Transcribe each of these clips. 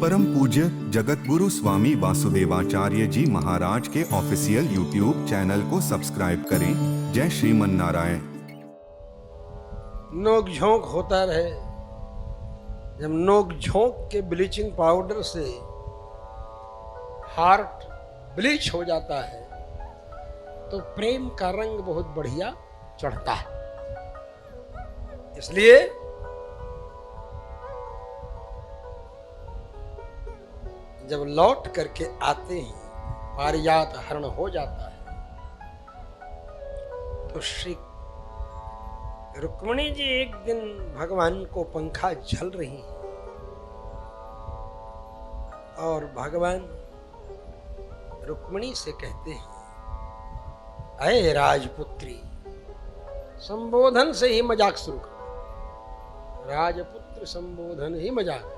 परम पूज्य जगतगुरु स्वामी वासुदेवाचार्य जी महाराज के ऑफिशियल यूट्यूब चैनल को सब्सक्राइब करें। जय श्रीमन नारायण। नोक झोंक होता रहे, जब नोक झोंक के ब्लीचिंग पाउडर से हार्ट ब्लीच हो जाता है तो प्रेम का रंग बहुत बढ़िया चढ़ता है। इसलिए जब लौट करके आते हैं पारिजात हरण हो जाता है तो श्री रुक्मिणी जी एक दिन भगवान को पंखा झल रही है और भगवान रुक्मिणी से कहते हैं, अये राजपुत्री। संबोधन से ही मजाक शुरू कर, राजपुत्र संबोधन ही मजाक,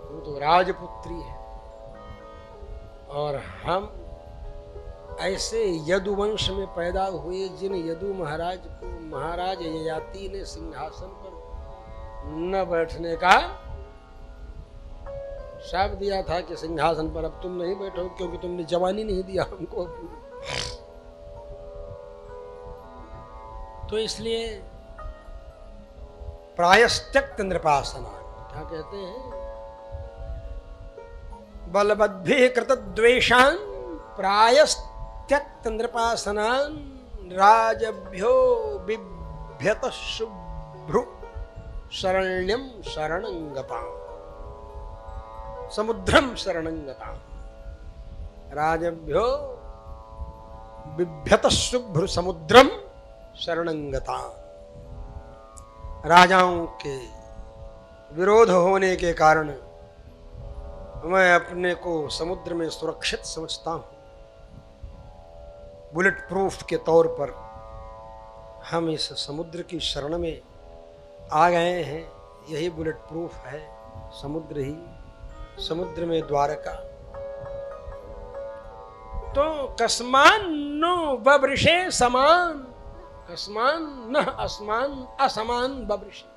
तू तो राजपुत्री है और हम ऐसे यदुवंश में पैदा हुए जिन यदु महाराज को महाराज ययाति ने सिंहासन पर न बैठने का शाप दिया था कि सिंहासन पर अब तुम नहीं बैठो क्योंकि तुमने जवानी नहीं दिया हमको। तो इसलिए प्रायश्चित नृपासना क्या कहते हैं, बलवद्भिः कृतद्वेषान् प्रायश्चित नृपासनान् राजभ्यो बिभ्यत शुभ्रु शरण्यं शरणं गताम् समुद्रम शरणं गताम् राजभ्यो बिभ्यत शुभ्रु समुद्रम शरणं गताम्। राजाओं के विरोध होने के कारण मैं अपने को समुद्र में सुरक्षित समझता हूं। बुलेट प्रूफ के तौर पर हम इस समुद्र की शरण में आ गए हैं। यही बुलेट प्रूफ है, समुद्र ही, समुद्र में द्वारका। तो कस्मान नो बवृषे समान, कस्मान न असमान असमान बवृषे।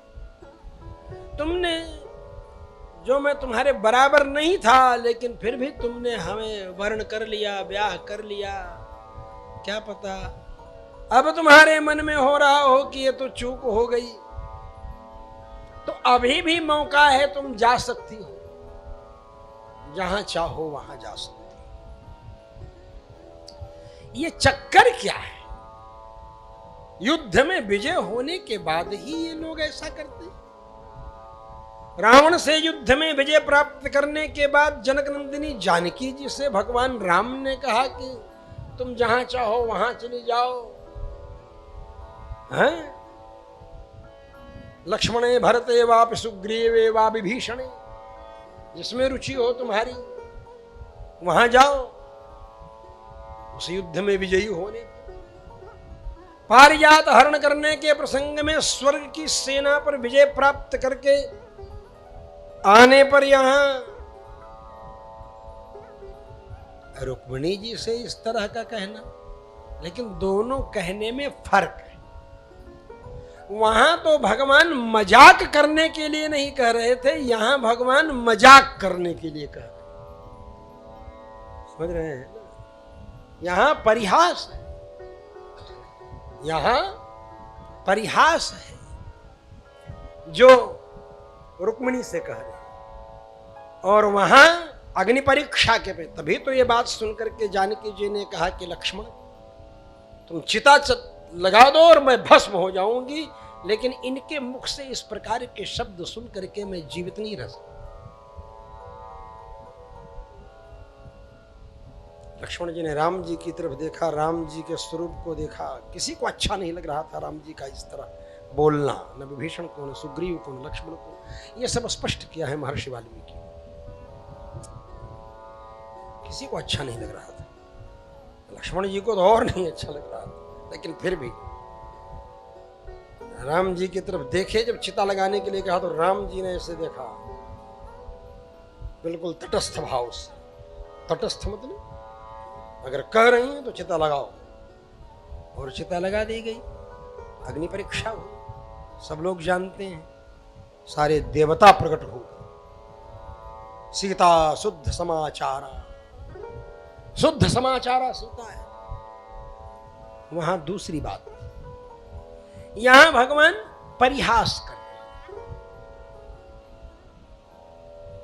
तुमने जो मैं तुम्हारे बराबर नहीं था लेकिन फिर भी तुमने हमें वर्ण कर लिया, ब्याह कर लिया। क्या पता अब तुम्हारे मन में हो रहा हो कि ये तो चूक हो गई, तो अभी भी मौका है, तुम जा सकती हो, जहां चाहो वहां जा सकती हो। ये चक्कर क्या है? युद्ध में विजय होने के बाद ही ये लोग ऐसा करते हैं। रावण से युद्ध में विजय प्राप्त करने के बाद जनक नंदिनी जानकी जी से भगवान राम ने कहा कि तुम जहां चाहो वहां चली जाओ, हैं? लक्ष्मणे भरते वापि सुग्रीवे वा विभीषणे, जिसमें रुचि हो तुम्हारी वहां जाओ। उस युद्ध में विजयी होने पारिजात हरण करने के प्रसंग में स्वर्ग की सेना पर विजय प्राप्त करके आने पर यहां रुक्मिणी जी से इस तरह का कहना, लेकिन दोनों कहने में फर्क है। वहां तो भगवान मजाक करने के लिए नहीं कह रहे थे, यहां भगवान मजाक करने के लिए कह रहे, समझ रहे हैं? यहां परिहास है, यहां परिहास है जो रुक्मिणी से कह रहे, और वहां अग्नि परीक्षा के पे। तभी तो ये बात सुनकर के जानकी जी ने कहा कि लक्ष्मण तुम चिता लगा दो और मैं भस्म हो जाऊंगी, लेकिन इनके मुख से इस प्रकार के शब्द सुन करके मैं जीवित नहीं रह सकता। लक्ष्मण जी ने राम जी की तरफ देखा, राम जी के स्वरूप को देखा, किसी को अच्छा नहीं लग रहा था राम जी का इस तरह बोलना, न विभीषण को, न सुग्रीव को, न लक्ष्मण को। यह सब स्पष्ट किया है महर्षि वाल्मीकि। किसी को अच्छा नहीं लग रहा था, लक्ष्मण जी को तो और नहीं अच्छा लग रहा था, लेकिन फिर भी राम जी की तरफ देखे। जब चिता लगाने के लिए कहा तो राम जी ने ऐसे देखा, बिल्कुल तटस्थ भाव से। तटस्थ मतलब अगर कह रही हैं तो चिता लगाओ, और चिता लगा दी गई। अग्नि परीक्षा हुई, सब लोग जानते हैं, सारे देवता प्रकट हो गए। सीता शुद्ध समाचारा, शुद्ध समाचारा सीता है। वहां दूसरी बात, यहां भगवान परिहास कर रहे हैं,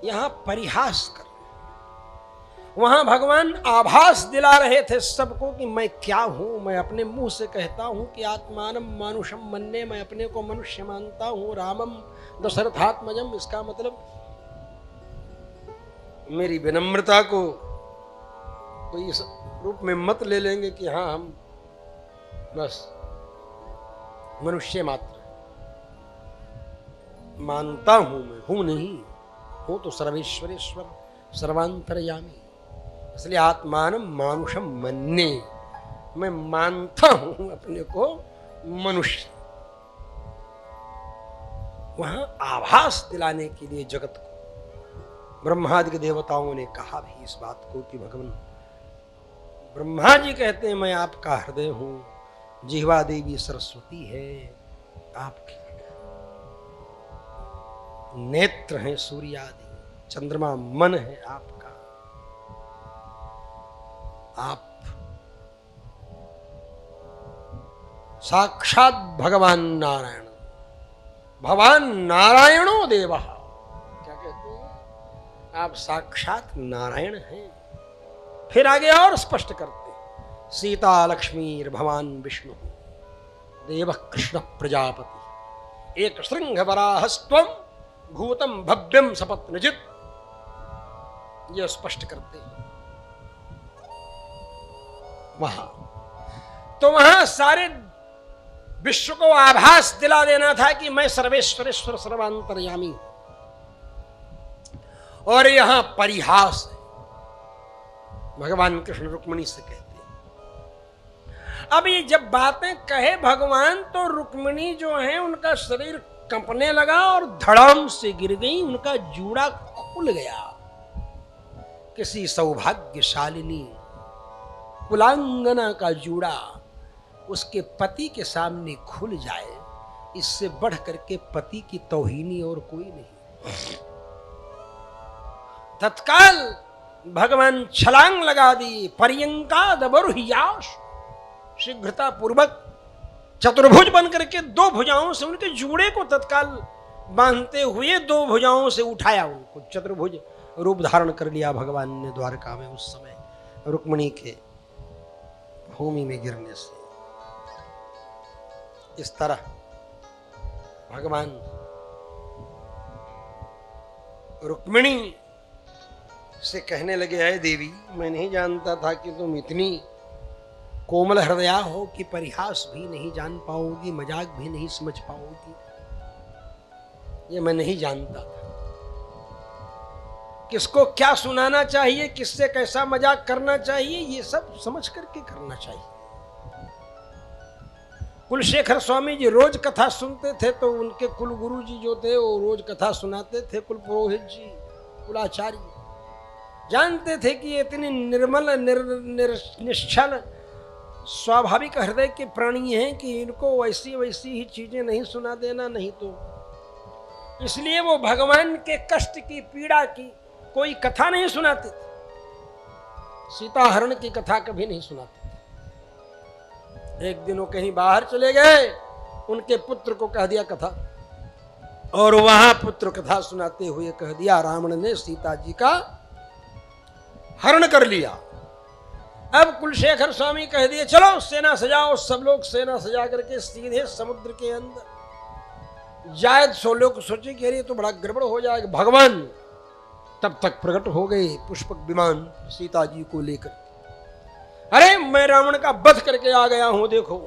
यहां परिहास कर रहे हैं। वहां भगवान आभास दिला रहे थे सबको कि मैं क्या हूं। मैं अपने मुंह से कहता हूं कि आत्मानम मानुषम मन्ने, मैं अपने को मनुष्य मानता हूं। रामम दशरथात्मजम, इसका मतलब मेरी विनम्रता को तो इस रूप में मत ले लेंगे कि हाँ हम बस मनुष्य मात्र, मानता हूं मैं हूं नहीं, हूं तो सर्वेश्वरेश्वर सर्वांतरयामी। इसलिए आत्मानम मानुषम मन्ने, मैं मानता हूं अपने को मनुष्य। वहां आभास दिलाने के लिए जगत को ब्रह्मादि के देवताओं ने कहा भी इस बात को कि भगवान ब्रह्मा जी कहते हैं मैं आपका हृदय हूं, जिह्वा देवी सरस्वती है आपकी, नेत्र हैं सूर्य आदि, चंद्रमा मन है आपका, आप साक्षात भगवान नारायण, भगवान नारायणो देवः, क्या कहते हैं आप साक्षात नारायण हैं। फिर आगे और स्पष्ट करते हैं, सीता लक्ष्मी भगवान विष्णु देव कृष्ण प्रजापति एक श्रृंग वराहस्त्वं भूतम भव्यम सपत्नजित, यह स्पष्ट करते हैं। वहां सारे विश्व को आभास दिला देना था कि मैं सर्वेश्वरेश्वर सर्वांतरयामी, और यहां परिहास है। भगवान कृष्ण रुक्मिणी से कहते हैं। अब ये जब बातें कहे भगवान तो रुक्मिणी जो है उनका शरीर कंपने लगा और धड़ाम से गिर गई, उनका जूड़ा खुल गया। किसी सौभाग्यशालिनी कुलांगना का जूड़ा उसके पति के सामने खुल जाए, इससे बढ़ करके पति की तौहीनी और कोई नहीं। तत्काल भगवान छलांग लगा दी, पर्यंका दबरुह्याश, शीघ्रता पूर्वक चतुर्भुज बन करके दो भुजाओं से उनके जूड़े को तत्काल बांधते हुए दो भुजाओं से उठाया, उनको चतुर्भुज रूप धारण कर लिया भगवान ने द्वारका में उस समय रुक्मिणी के भूमि में गिरने से। इस तरह भगवान रुक्मिणी से कहने लगे, है देवी मैं नहीं जानता था कि तुम इतनी कोमल हृदया हो कि परिहास भी नहीं जान पाओगी, मजाक भी नहीं समझ पाओगी, ये मैं नहीं जानता था। किसको क्या सुनाना चाहिए, किससे कैसा मजाक करना चाहिए, ये सब समझ करके करना चाहिए। कुलशेखर स्वामी जी रोज कथा सुनते थे तो उनके कुल गुरु जी जो थे वो रोज कथा सुनाते थे। कुल पुरोहित जी, कुलाचार्य जानते थे कि ये इतनी निर्मल निश्चल स्वाभाविक हृदय के प्राणी हैं कि इनको वैसी वैसी ही चीजें नहीं सुना देना, नहीं तो इसलिए वो भगवान के कष्ट की पीड़ा की कोई कथा नहीं सुनाते थे। सीता हरण की कथा कभी नहीं सुनाते थे। एक दिन वो कहीं बाहर चले गए, उनके पुत्र को कह दिया कथा, और वहां पुत्र कथा सुनाते हुए कह दिया रावण ने सीता जी का हरण कर लिया। अब कुलशेखर स्वामी कह दिए चलो सेना सजाओ, सब लोग सेना सजा करके सीधे समुद्र के अंदर जायद। सो लोग सोचे कि अरे तो बड़ा गड़बड़ हो जाएगा। भगवान तब तक प्रकट हो गए पुष्पक विमान सीता जी को लेकर। अरे मैं रावण का वध करके आ गया हूं, देखो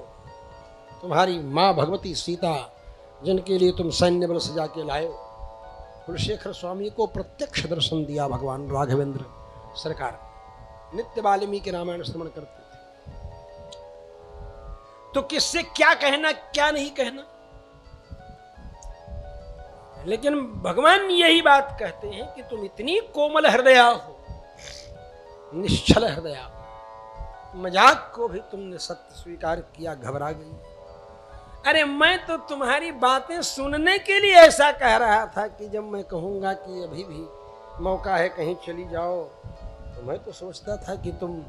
तुम्हारी मां भगवती सीता जिनके लिए तुम सैन्य बल सजा के लाए। कुलशेखर स्वामी को प्रत्यक्ष दर्शन दिया भगवान राघवेंद्र सरकार। नित्य वाल्मीकि रामायण श्रवण करते थे, तो किससे क्या कहना क्या नहीं कहना, लेकिन भगवान यही बात कहते हैं कि तुम इतनी कोमल हृदया हो, निश्चल हृदया, मजाक को भी तुमने सत्य स्वीकार किया, घबरा गई। अरे मैं तो तुम्हारी बातें सुनने के लिए ऐसा कह रहा था कि जब मैं कहूंगा कि अभी भी मौका है कहीं चली जाओ। तो मैं तो सोचता था कि तुम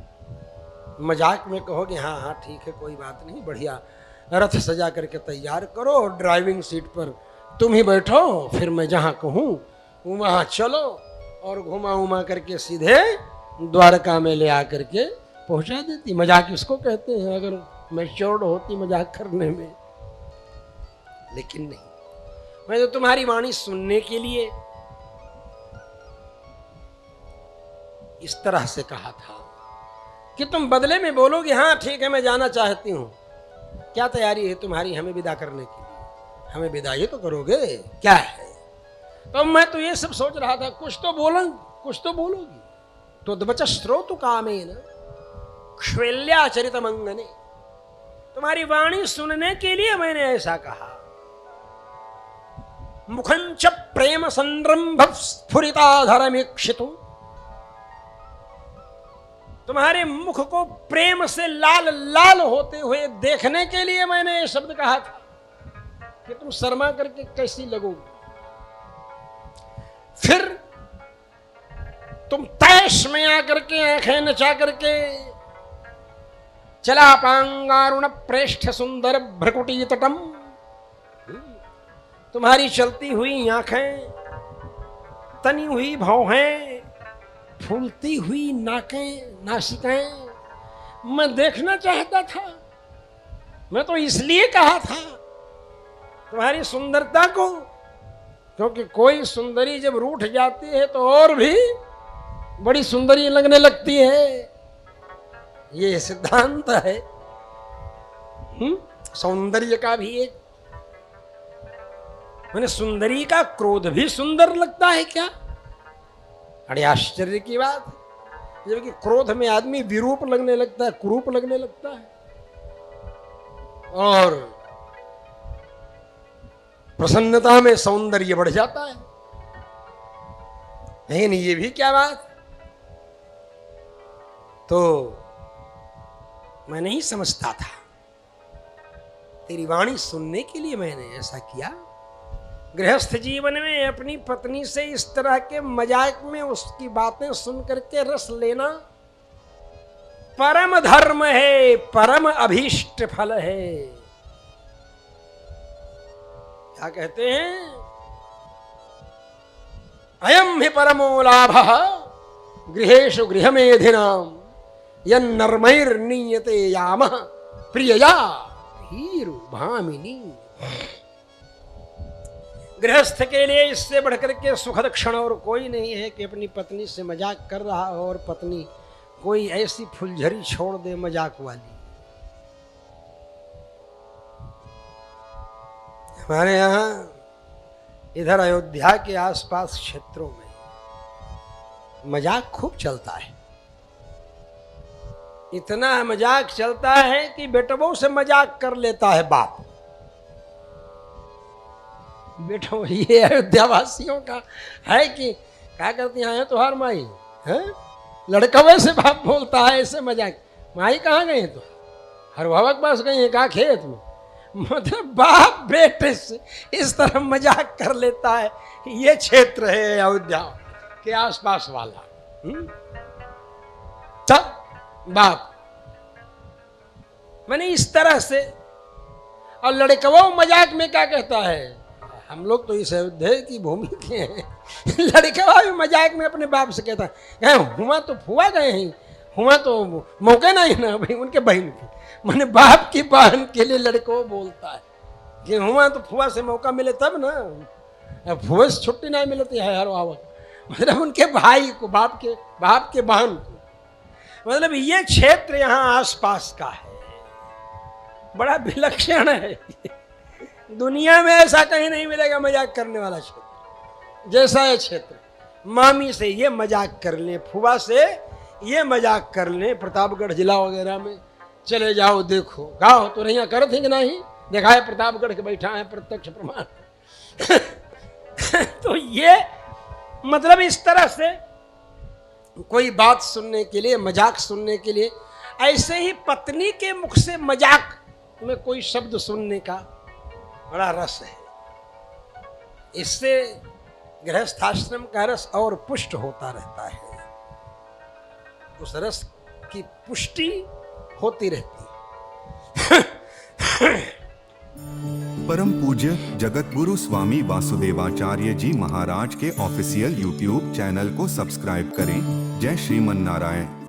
मजाक में कहोगे हाँ हाँ ठीक है कोई बात नहीं, बढ़िया रथ सजा करके तैयार करो और ड्राइविंग सीट पर तुम ही बैठो, फिर मैं जहाँ कहूँ वहाँ चलो और घुमा उमा करके सीधे द्वारका में ले आ करके पहुँचा देती। मजाक इसको कहते हैं, अगर मैं चौड़ होती मजाक करने में। लेकिन नहीं, मैं तो तुम्हारी वाणी सुनने के लिए इस तरह से कहा था कि तुम बदले में बोलोगे हाँ ठीक है मैं जाना चाहती हूं। क्या तैयारी है तुम्हारी हमें विदा करने के लिए? हमें विदा ये तो करोगे क्या है? तो मैं तो ये सब सोच रहा था कुछ तो बोलोगी। तो दबच स्रोतु कामेन क्षैल्याचरित मंगने, तुम्हारी वाणी सुनने के लिए मैंने ऐसा कहा। मुखंच प्रेम संरंभ स्फुरिताधरमीक्षितु, तुम्हारे मुख को प्रेम से लाल लाल होते हुए देखने के लिए मैंने ये शब्द कहा था कि तुम शर्मा करके कैसी लगोगी। फिर तुम तैश में आकर के आंखें नचा करके चला पांगारुण प्रेष्ठ सुंदर भ्रकुटी तटम, तुम्हारी चलती हुई आंखें, तनी हुई भौहें, फूलती हुई नासिकाएं मैं देखना चाहता था। मैं तो इसलिए कहा था तुम्हारी सुंदरता को, क्योंकि कोई सुंदरी जब रूठ जाती है तो और भी बड़ी सुंदरी लगने लगती है। ये सिद्धांत है सौंदर्य का भी एक। मैंने सुंदरी का क्रोध भी सुंदर लगता है क्या? बड़ी आश्चर्य की बात है। जबकि क्रोध में आदमी विरूप लगने लगता है, कुरूप लगने लगता है, और प्रसन्नता में सौंदर्य बढ़ जाता है। लेकिन ये भी क्या बात? तो मैं नहीं समझता था। तेरी वाणी सुनने के लिए मैंने ऐसा किया। गृहस्थ जीवन में अपनी पत्नी से इस तरह के मजाक में उसकी बातें सुन करके रस लेना परम धर्म है, परम अभीष्ट फल है। क्या कहते हैं? अयम ही परमो लाभः गृहेषु गृहमेधिनाम यन्नर्मैर्नीयते यामः प्रियया भीरु भामिनी। गृहस्थ के लिए इससे बढ़कर के सुखद क्षण और कोई नहीं है कि अपनी पत्नी से मजाक कर रहा हो और पत्नी कोई ऐसी फुलझड़ी छोड़ दे मजाक वाली। हमारे यहाँ इधर अयोध्या के आसपास क्षेत्रों में मजाक खूब चलता है। इतना मजाक चलता है कि बेटों से मजाक कर लेता है बाप। बेटो ये अयोध्या वासियों का है कि क्या करती है तुहार माई है, लड़का वैसे बाप बोलता है ऐसे मजाक। माई कहाँ गई? तो हर बाबा के पास गई है, कहाँ खेत में। मतलब बाप बेटे से इस तरह मजाक कर लेता है। ये क्षेत्र है अयोध्या के आसपास वाला। बाप मैंने इस तरह से। और लड़कवा मजाक में क्या कहता है? हम लोग तो इस अयोध्या की भूमि के हैं। लड़कवा भी मजाक में अपने बाप से कहता है हुआ तो फुआ गए हैं, हुआ तो मौके नहीं ना भाई उनके बहन की। मैंने बाप की बहन के लिए लड़को बोलता है कि हुआ तो फुआ से मौका मिले तब ना, फुआ से छुट्टी नहीं मिलती है हर वक्त। मतलब उनके भाई को, बाप के बहन को। मतलब ये क्षेत्र यहाँ आसपास का है, बड़ा विलक्षण है। दुनिया में ऐसा कहीं नहीं मिलेगा मजाक करने वाला क्षेत्र जैसा है क्षेत्र। मामी से ये मजाक कर ले, फुआ से ये मजाक कर ले, प्रतापगढ़ जिला वगैरह में चले जाओ, देखो गाँव तो नहीं कर थे कि नहीं देखा है, प्रतापगढ़ के बैठा है प्रत्यक्ष प्रमाण। तो ये मतलब इस तरह से कोई बात सुनने के लिए, मजाक सुनने के लिए, ऐसे ही पत्नी के मुख से मजाक में कोई शब्द सुनने का बड़ा रस है। इससे गृहस्थाश्रम का रस और पुष्ट होता रहता है, उस रस की पुष्टि होती रहती है। परम पूज्य जगत गुरु स्वामी वासुदेवाचार्य जी महाराज के ऑफिशियल यूट्यूब चैनल को सब्सक्राइब करें। जय श्रीमन नारायण।